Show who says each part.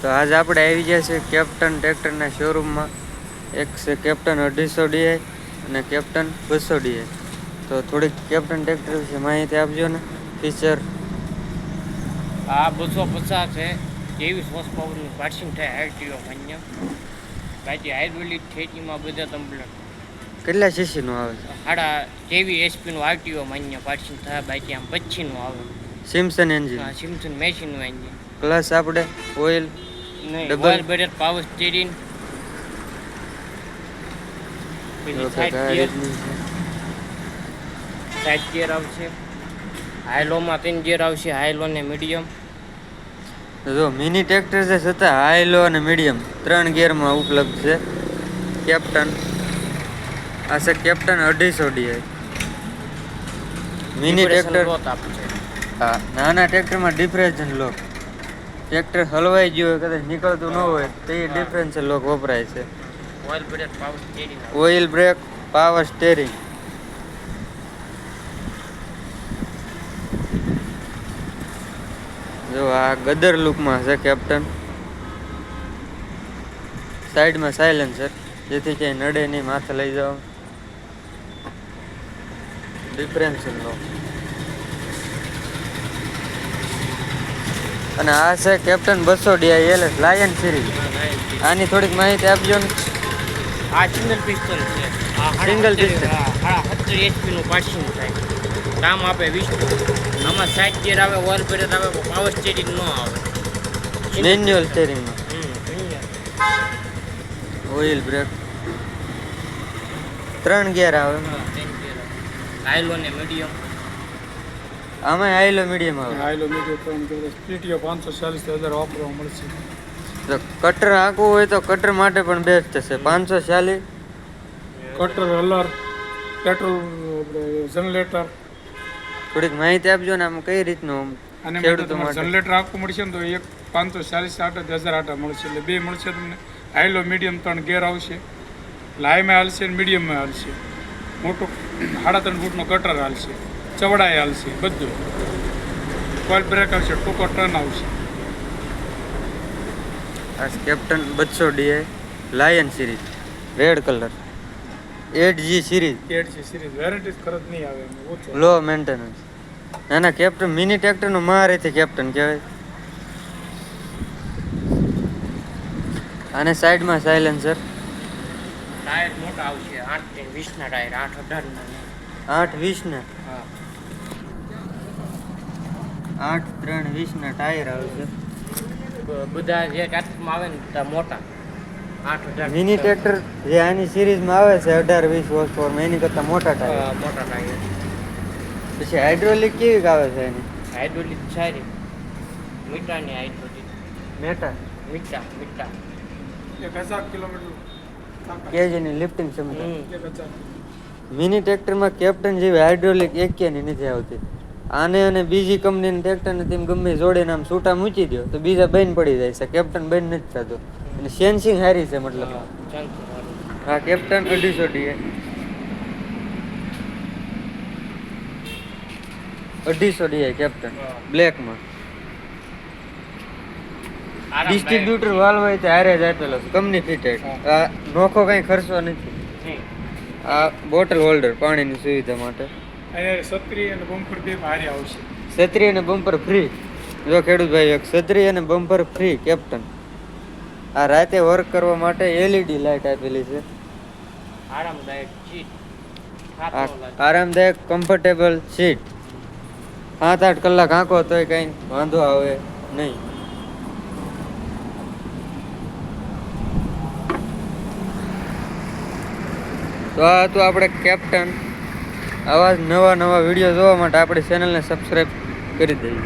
Speaker 1: તો આજ આપણે આવી ગયા છે કેપ્ટન ટ્રેક્ટરના શોરૂમમાં. એક છે કેપ્ટન 250 DI અને કેપ્ટન 200 DI. તો થોડીક કેપ્ટન ટ્રેક્ટર વિશે માહિતી આપજો ને. ફીચર
Speaker 2: આ 250 છે, 23 હોર્સ પાવરનું પાર્સિંગ થાય આરટીઓ માન્ય. બાકી હાઇડ્રોલિક ખેતીમાં બધા કમ્પ્લેટ.
Speaker 1: કેટલા સીસીનું આવે છે?
Speaker 2: 23 HP નું આરટીઓ માન્ય પાર્સિંગ થાય. બાકી આમ 25 નું આવે.
Speaker 1: Simpson engine.
Speaker 2: હા, સિમ્સન મેશિનનું એન્જિન.
Speaker 1: પ્લસ આપણે ઓઇલ
Speaker 2: નહીં,
Speaker 1: double
Speaker 2: oil brake, power steering. Side gear આવશે. હાઈલોમાં 3 ગિયર આવશે, હાઈલો ને મીડિયમ.
Speaker 1: જો મિની ટ્રેક્ટર છે છતાં હાઈ લો અને મીડિયમ 3 ગિયરમાં ઉપલબ્ધ છે. કેપ્ટન આ છે કેપ્ટન 250 DI. Mini tractor. હા, નાના ટ્રેક્ટરમાં ડિફરન્શિયલ લોક. ટ્રેક્ટર હલવાઈ ગયું હોય, કદાચ નીકળતું ન હોય તો એ ડિફરન્શિયલ લોક વપરાય છે.
Speaker 2: Oil break, power steering.
Speaker 1: Oil break, power steering. જો આ ગદર લુકમાં છે કેપ્ટન. સાઈડમાં સાયલેન્સર, જેથી ક્યાંય નડે નહીં, માથે લઈ જાઓ. Differential lock. અને આ છે Captain 200 DI LS lion series. આની થોડીક માહિતી આપજો ને.
Speaker 2: આ સિંગલ પિસ્ટન છે.
Speaker 1: Single piston.
Speaker 2: 70 HP નું પાર્સિંગ થાય. કામ આપે 20. આમાં સાઈડ ગિયર આવે, ઓઇલ બ્રેક આવે, પાવર સ્ટીરિંગ ન આવે.
Speaker 1: મેન્યુઅલ સ્ટીરિંગમાં ઓઇલ બ્રેક 3 ગિયર આવે.
Speaker 2: હાઈલો ને મીડિયમ.
Speaker 1: આમાં હાઈલો મીડિયમ આવે.
Speaker 3: High low medium 3 gear. સ્પીટીઓ 540,000 વાપરવા મળશે.
Speaker 1: તો કટર આખું હોય તો કટર માટે પણ બેસ્ટ થશે. 540
Speaker 3: કટર, હલર, પેટ્રોલ જનરેટર.
Speaker 1: થોડીક માહિતી આપજો ને આમ કઈ રીતનું
Speaker 3: અને
Speaker 1: ખેડૂતો માટે.
Speaker 3: જનરેટર આખું મળશે ને તો એક 540 1000 આટા મળશે. એટલે બે મળશે તમને. હાઈલો મીડિયમ 3 ગિયર આવશે. એટલે હાઈમાં હાલશે ને મીડિયમમાં હાલશે. મોટું 3.5 ફૂટનો કટર હાલશે. ચવડાએ હાલશે બધું. ઓઇલ બ્રેક આવશે, ટૂંકો ટર્ન આવશે.
Speaker 1: આ captain 200 DI lion series red colour 8G series.
Speaker 3: 8G series variety ખર્ચ નહીં આવે એમાં ઓછો.
Speaker 1: લો મેન્ટેનન્સ. નાના કેપ્ટન મિની ટ્રેક્ટરનું મહારથી કેપ્ટન કહેવાય. અને સાઈડમાં સાયલેન્સર.
Speaker 2: ટાયર મોટા આવશે. 8-20 ના ટાયર, 8-18 ના.
Speaker 1: 8-20 ના.
Speaker 2: હા,
Speaker 1: 8-3-20 ના ટાયર આવશે.
Speaker 2: બધા જે કાચમાં આવે ને ત્યાં મોટા 8-18
Speaker 1: મિની ટ્રેક્ટર જે આની સિરીઝમાં આવે છે 18-20 હોર્સ પાવરમાં, એની કરતાં મોટા ટાયર.
Speaker 2: મોટા ટાયર.
Speaker 1: પછી હાઇડ્રોલિક કેવી આવે છે એની?
Speaker 2: હાઇડ્રોલિક સારી. મીઠાની હાઇડ્રોલિક.
Speaker 1: મેટા
Speaker 2: મીઠા.
Speaker 3: 1000 કિલોમીટર
Speaker 1: કેજીની લિફ્ટિંગ ક્ષમતા.
Speaker 3: 1000.
Speaker 1: મિની ટ્રેક્ટરમાં કેપ્ટન જેવી હાઇડ્રોલિક એકેની નથી આવતી. આને અને બીજી કંપનીના ટ્રેક્ટરને તેમ ગમે જોડીને આમ છૂટા મૂકી દો તો બીજા બંધ પડી જાય છે. કેપ્ટન બંધ નથી થતું. અને સેન્સિંગ સારી છે મતલબ. હા, કેપ્ટન 250 DI 250 DI કેપ્ટન બ્લેકમાં. ડિસ્ટ્રીબ્યુટર વાલ્વ હોય તે હારે જ આપેલો છે, કંપની ફિટેડ. આ નોખો કઈ ખર્ચો નથી. આ બોટલ હોલ્ડર પાણીની સુવિધા માટે.
Speaker 3: અહીંયા છત્રી અને બમ્પર બે ભારે આવશે.
Speaker 1: છત્રી અને બમ્પર ફ્રી. જો ખેડૂત ભાઈ, એક છત્રી અને બમ્પર ફ્રી કેપ્ટન. આ રાતે વર્ક કરવા માટે LED લાઇટ આપેલી છે.
Speaker 2: આરામદાયક સીટ.
Speaker 1: આરામદાયક કમ્ફર્ટેબલ સીટ. 7-8 કલાક આંકો તોય કઈ વાંધો આવે નહીં. તો આ હતું આપણે કેપ્ટન. આવા જ નવા વિડીયો જોવા માટે આપણી ચેનલને સબસ્ક્રાઈબ કરી દેજો.